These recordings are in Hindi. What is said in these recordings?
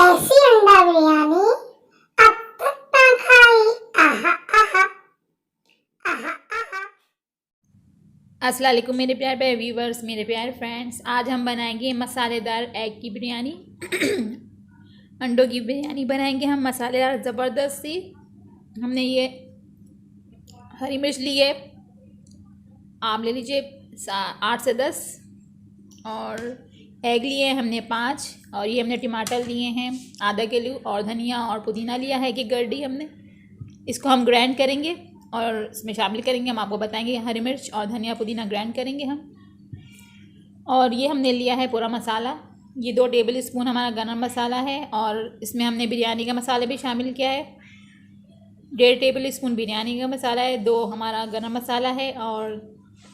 ऐसी अंडा बिरयानी अब तक ना खाई। आहा आहा आहा आहा। अस्सलाम वालेकुम मेरे प्यारे व्यूवर्स, मेरे प्यारे फ्रेंड्स। आज हम बनाएंगे मसालेदार एग की बिरयानी अंडों की बिरयानी बनाएंगे हम मसालेदार ज़बरदस्त सी। हमने ये हरी मिर्च ली है, आप ले लीजिए 8 से 10, और एग लिए हैं हमने 5, और ये हमने टमाटर लिए हैं आधा किलो, और धनिया और पुदीना लिया है कि गड्डी हमने। इसको हम ग्राइंड करेंगे और इसमें शामिल करेंगे। हम आपको बताएंगे हरी मिर्च और धनिया पुदीना ग्राइंड करेंगे हम। और ये हमने लिया है पूरा मसाला, ये 2 टेबल स्पून हमारा गरम मसाला है, और इसमें हमने बिरयानी का मसाला भी शामिल किया है। 1.5 टेबल स्पून बिरयानी का मसाला है, 2 हमारा गरम मसाला है, और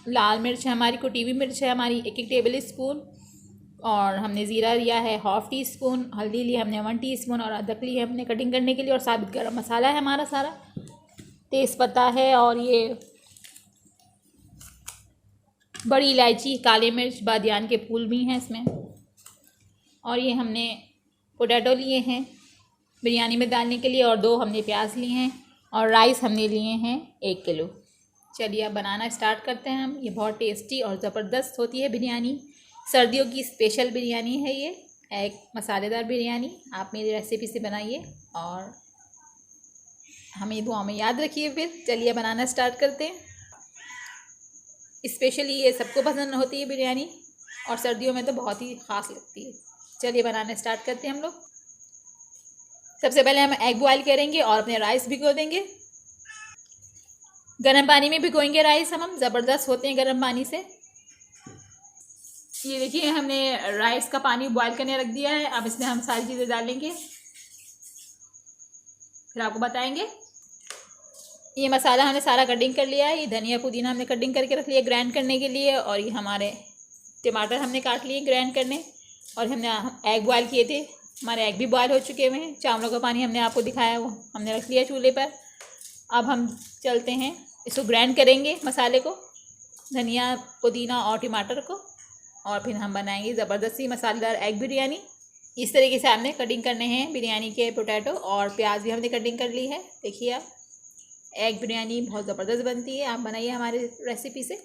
लाल मिर्च है हमारी, कुटी हुई मिर्च है हमारी 1 टेबल स्पून, और हमने ज़ीरा लिया है 1/2 टीस्पून, हल्दी लिया हमने 1 टीस्पून, और अदरक लिया हमने कटिंग करने के लिए, और साबित गरम मसाला है हमारा सारा, तेज़पत्ता है, और ये बड़ी इलायची, काली मिर्च, बादियान के फूल भी हैं इसमें। और ये हमने पोटैटो लिए हैं बिरयानी में डालने के लिए, और 2 हमने प्याज लिए हैं, और राइस हमने लिए हैं 1 किलो। चलिए अब बनाना स्टार्ट करते हैं हम। ये बहुत टेस्टी और ज़बरदस्त होती है बिरयानी, सर्दियों की स्पेशल बिरयानी है ये, एग मसालेदार बिरयानी। आप मेरी रेसिपी से बनाइए और हमें दुआ में याद रखिए। फिर चलिए बनाना स्टार्ट करते हैं। स्पेशली ये सबको पसंद होती है बिरयानी, और सर्दियों में तो बहुत ही ख़ास लगती है। चलिए बनाना स्टार्ट करते हैं हम लोग। सबसे पहले हम एग बॉयल करेंगे और अपने राइस भिगो देंगे। गर्म पानी में भिगोएंगे राइस हम ज़बरदस्त होते हैं गर्म पानी से। ये देखिए हमने राइस का पानी बॉयल करने रख दिया है। अब इसमें हम सारी चीज़ें डालेंगे, फिर आपको बताएंगे। ये मसाला हमने सारा कटिंग कर लिया है। ये धनिया पुदीना हमने कटिंग करके रख लिया ग्राइंड करने के लिए, और ये हमारे टमाटर हमने काट लिए ग्राइंड करने, और हमने एग बॉयल किए थे, हमारे एग भी बॉयल हो चुके हुए हैं। चावलों का पानी हमने आपको दिखाया वो हमने रख लिया चूल्हे पर। अब हम चलते हैं, इसको ग्राइंड करेंगे मसाले को, धनिया पुदीना और टमाटर को, और फिर हम बनाएंगे ज़बरदस्त सी मसालेदार एग बिरयानी। इस तरीके से हमने कटिंग करने हैं बिरयानी के पोटैटो, और प्याज भी हमने कटिंग कर ली है। देखिए आप, एग बिरयानी बहुत ज़बरदस्त बनती है। आप बनाइए हमारे रेसिपी से।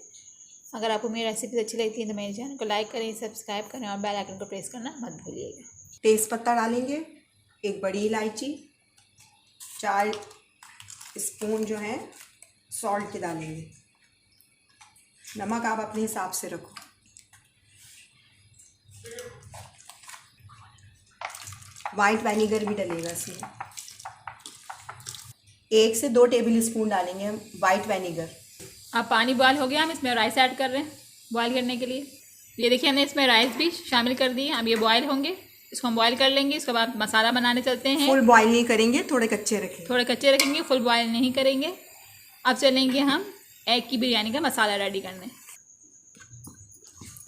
अगर आपको मेरी रेसिपी अच्छी लगती है तो मेरे चैनल को लाइक करें, सब्सक्राइब करें, और बेल आइकन को प्रेस करना मत भूलिएगा। तेज़पत्ता डालेंगे, 1 बड़ी इलायची, 4 स्पून जो है सॉल्ट के डालेंगे। नमक आप अपने हिसाब से रखो। वाइट विनेगर भी डलेगा इसमें। 1 से 2 टेबल स्पून डालेंगे हम वाइट विनेगर। अब पानी बॉयल हो गया, हम इसमें राइस ऐड कर रहे हैं बॉयल करने के लिए। ये देखिए हमने इसमें राइस भी शामिल कर दिए। अब ये बॉयल होंगे, इसको हम बॉयल कर लेंगे। इसके बाद मसाला बनाने चलते हैं। फुल बॉयल नहीं करेंगे, थोड़े कच्चे रखेंगे। थोड़े कच्चे रखेंगे, फुल बॉयल नहीं करेंगे। अब चलेंगे हम एग की बिरयानी का मसाला रेडी करने।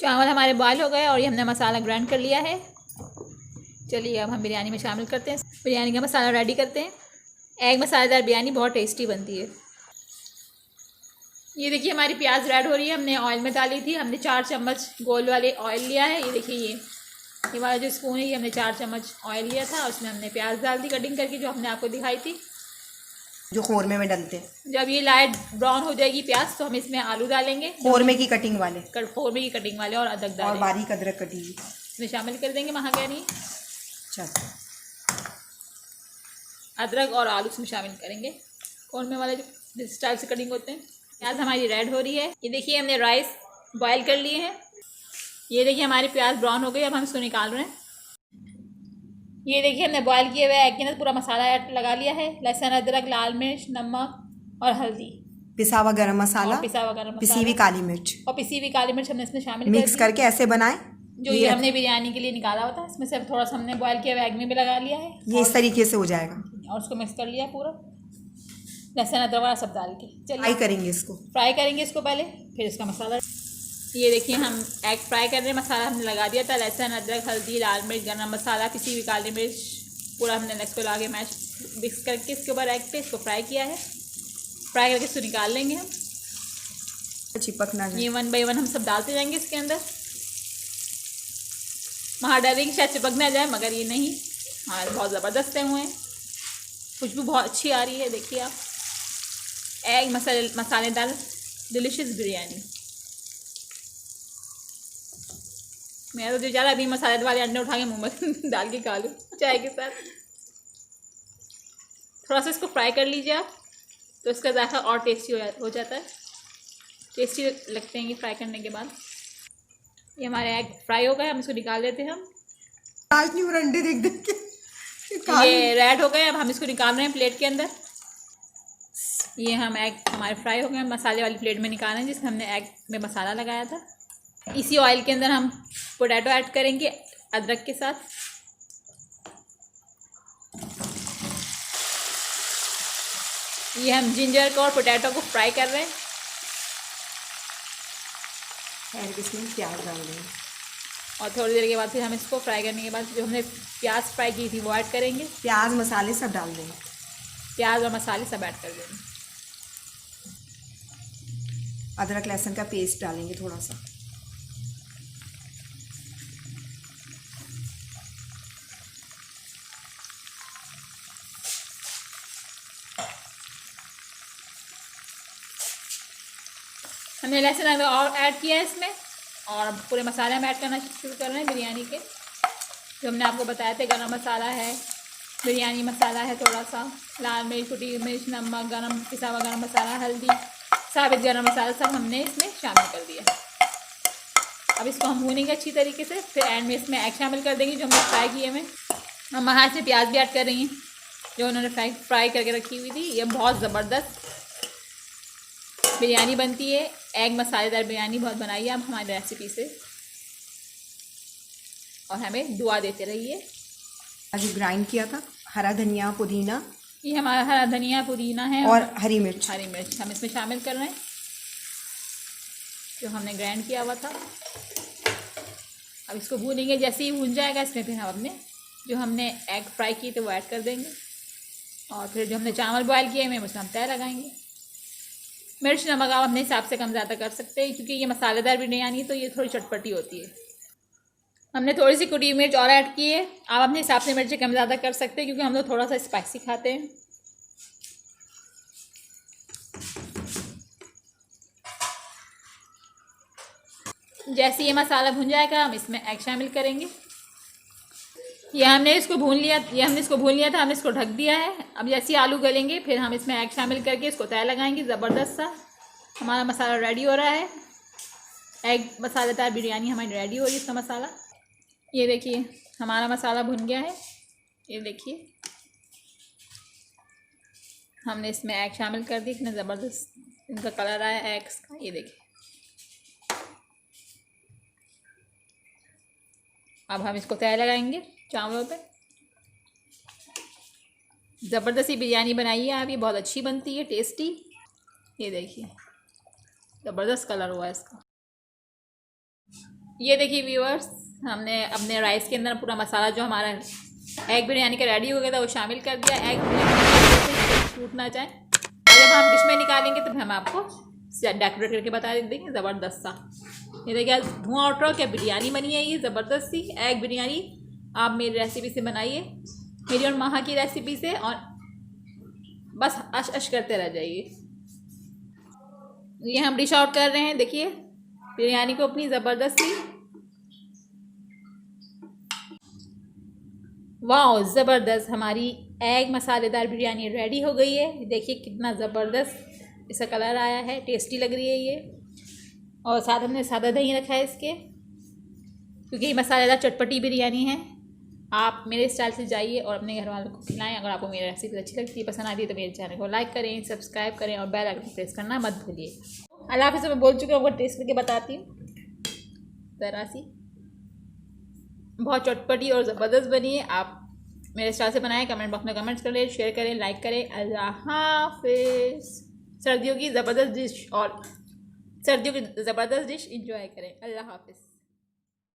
चावल हमारे बॉयल हो गए, और ये हमने मसाला ग्राइंड कर लिया है। चलिए अब हम बिरयानी में शामिल करते हैं, बिरयानी का मसाला रेडी करते हैं। एग मसालेदार बिरयानी बहुत टेस्टी बनती है। ये देखिए हमारी प्याज रेड हो रही है, हमने ऑयल में डाली थी। हमने 4 चम्मच गोल वाले ऑयल लिया है। ये देखिए ये वाला जो स्पून है, ये हमने 4 चम्मच ऑयल लिया था, उसमें हमने प्याज डाल दी कटिंग करके, जो हमने आपको दिखाई थी, जो खोरमे में डलते हैं। जब ये लाइट ब्राउन हो जाएगी प्याज, तो हम इसमें आलू डालेंगे, खोरमे की कटिंग वाले, खोरमे की कटिंग वाले, और अदरक और डालेंगे, बारीक अदरक कटी हुई इसमें शामिल कर देंगे महागैनी। अदरक और आलू इसमें शामिल करेंगे, खोरमे वाले जो स्टाइल से कटिंग होते हैं। प्याज हमारी रेड हो रही है। ये देखिए हमने राइस बॉयल कर लिए हैं। ये देखिए हमारी प्याज ब्राउन हो गई। अब हम इसको निकाल रहे हैं। ये देखिए हमने बॉयल किए हुए एग के अंदर पूरा मसाला लगा लिया है, लहसुन, अदरक, लाल मिर्च, नमक और हल्दी, पिसा हुआ गरम मसाला, पिसा हुआ गरम पिसी हुई काली मिर्च, और पिसी हुई काली मिर्च हमने इसमें शामिल मिक्स करके ऐसे बनाएं। जो ये हमने बिरयानी के लिए निकाला हुआ था, इसमें से थोड़ा सा हमने बॉयल किया हुआ एग में भी लगा लिया है, ये इस तरीके से हो जाएगा, और उसको मिक्स कर लिया पूरा, लहसुन अदरक वाला सब डाल के। चलिए फ्राई करेंगे इसको, फ्राई करेंगे इसको पहले, फिर इसका मसाला। ये देखिए हम एग फ्राई कर रहे हैं। मसाला हमने लगा दिया था, लहसुन, अदरक, हल्दी, लाल मिर्च, गरम मसाला, पिसी हुई काली मिर्च, पूरा हमने इसको ला के मैश मिक्स करके इसके ऊपर एग पे इसको फ्राई किया है। फ्राई करके इसको निकाल लेंगे हम, चिपक ना जाए। ये 1 बाय 1 हम सब डालते जाएंगे इसके अंदर। वहाँ डरेंगे शायद चिपक ना जाए, मगर ये नहीं, हमारे बहुत ज़बरदस्त से हुए हैं, खुशबू बहुत अच्छी आ रही है। देखिए आप, एग मसालेदार डिलीशियस बिरयानी। मेरा तो दिल चाह रहा है अभी मसाले वाले अंडे उठा के मुँह में डाल के खा लूँ चाय के साथ। थोड़ा सा इसको फ्राई कर लीजिए आप, तो इसका जायका और टेस्टी हो जाता है। टेस्टी लगते हैं ये फ्राई करने के बाद। ये हमारे एग फ्राई हो गए, हम इसको निकाल लेते हैं। हम आज नहीं, और अंडे देख देख के ये रेड हो गए, अब हम इसको निकाल रहे हैं प्लेट के अंदर। ये हम एग हमारे फ्राई हो गए, मसाले वाली प्लेट में निकाल रहे हैं जिसमें हमने एग में मसाला लगाया था। इसी ऑयल के अंदर हम पोटैटो ऐड करेंगे अदरक के साथ। ये हम जिंजर को और पोटैटो को फ्राई कर रहे हैं। फिर इसमें प्याज डाल देंगे और थोड़ी देर के बाद फिर हम इसको फ्राई करने के बाद जो हमने प्याज फ्राई की थी वो ऐड करेंगे। प्याज मसाले सब डाल देंगे, प्याज और मसाले सब ऐड कर देंगे। अदरक लहसुन का पेस्ट डालेंगे थोड़ा सा। हमने लहसुन और ऐड किया है इसमें, और पूरे मसाले हम ऐड करना शुरू कर रहे हैं बिरयानी के। जो हमने आपको बताया थे, गरम मसाला है, बिरयानी मसाला है, थोड़ा सा लाल मिर्च, कुटी मिर्च, नमक, गरम पिसा हुआ गरम मसाला, हल्दी, साबित गरम मसाला सब हमने इसमें शामिल कर दिया। अब इसको हम भूनेंगे अच्छी तरीके से, फिर एंड में इसमें एग शामिल कर देंगे जो हमने फ्राई किए हुए। हम वहाँ से प्याज भी ऐड कर रही हैं जो उन्होंने फ्राई करके रखी हुई थी। ये बहुत ज़बरदस्त बिरयानी बनती है, एग मसालेदार बिरयानी बहुत बनाई है आप हमारी रेसिपी से, और हमें दुआ देते रहिए। जो ग्राइंड किया था हरा धनिया, पुदीना, ये हमारा हरा धनिया, पुदीना है और हरी मिर्च हम इसमें शामिल कर रहे हैं जो हमने ग्राइंड किया हुआ था। अब इसको भूनेंगे, जैसे ही भून जाएगा इसमें फिर हम अपने जो हमने एग फ्राई किए थे वो ऐड कर देंगे, और फिर जो हमने चावल बॉयल किए हैं उसमें हम तय लगाएंगे। मिर्च नमक आप अपने हिसाब से कम ज़्यादा कर सकते हैं, क्योंकि ये मसालेदार बिरयानी तो ये थोड़ी चटपटी होती है। हमने थोड़ी सी कुटी मिर्च और ऐड की है, आप अपने हिसाब से मिर्च कम ज़्यादा कर सकते हैं क्योंकि हम लोग थोड़ा सा स्पाइसी खाते हैं। जैसे ये मसाला भुन जाएगा हम इसमें एग शामिल करेंगे। ये हमने इसको भून लिया था, हमने इसको ढक दिया है। अब जैसे आलू गलेंगे फिर हम इसमें एग शामिल करके इसको तय लगाएंगे। ज़बरदस्त सा हमारा मसाला रेडी हो रहा है। एग मसालेदार बिरयानी हमारी रेडी हो रही है। इसका मसाला ये देखिए, हमारा मसाला भुन गया है। ये देखिए हमने इसमें एग शामिल कर दी। इतना ज़बरदस्त इनका कलर आया है एग्स का, ये देखिए। अब हम इसको तय लगाएंगे चावलों पे। ज़बरदस्ती बिरयानी बनाई है आप, ये बहुत अच्छी बनती है, टेस्टी। ये देखिए ज़बरदस्त कलर हुआ है इसका। ये देखिए व्यूअर्स, हमने अपने राइस के अंदर पूरा मसाला जो हमारा एग बिरयानी का रेडी हो गया था वो शामिल कर दिया। एग बिरयानी टूट ना जाए, और जब हम डिश में निकालेंगे तो फिर हम आपको डेकोरेट करके बता देंगे। ज़बरदस्त सा ये देखिए धुआं उठ रहा, क्या बिरयानी बनी है ये ज़बरदस्त सी एग बिरयानी। आप मेरी रेसिपी से बनाइए, मेरी और माहा की रेसिपी से, और बस अश अश करते रह जाइए। ये हम डिश आउट कर रहे हैं। देखिए बिरयानी को अपनी ज़बरदस्ती, वाह ज़बरदस्त हमारी एग मसालेदार बिरयानी रेडी हो गई है। देखिए कितना ज़बरदस्त इसका कलर आया है, टेस्टी लग रही है ये। और साथ हमने सादा दही रखा है इसके, क्योंकि ये मसालेदार चटपटी बिरयानी है। आप मेरे स्टाइल से जाइए और अपने घर वालों को खिलाएं। अगर आपको मेरी रेसिपी अच्छी लगती है, पसंद आती है, तो मेरे चैनल को लाइक करें, सब्सक्राइब करें और बेल आइकन प्रेस करना मत भूलिए। अल्लाह हाफ़िज़। मैं बोल चुकी हूँ, आपको टेस्ट करके बताती हूँ। ज़रा सी बहुत चटपटी और ज़बरदस्त बनी है। आप मेरे स्टाइल से बनाएं। कमेंट बॉक्स में कमेंट्स करें, शेयर करें, लाइक करें। अल्लाह हाफ़िज़। सर्दियों की ज़बरदस्त डिश इंजॉय करें। अल्लाह हाफ़िज़।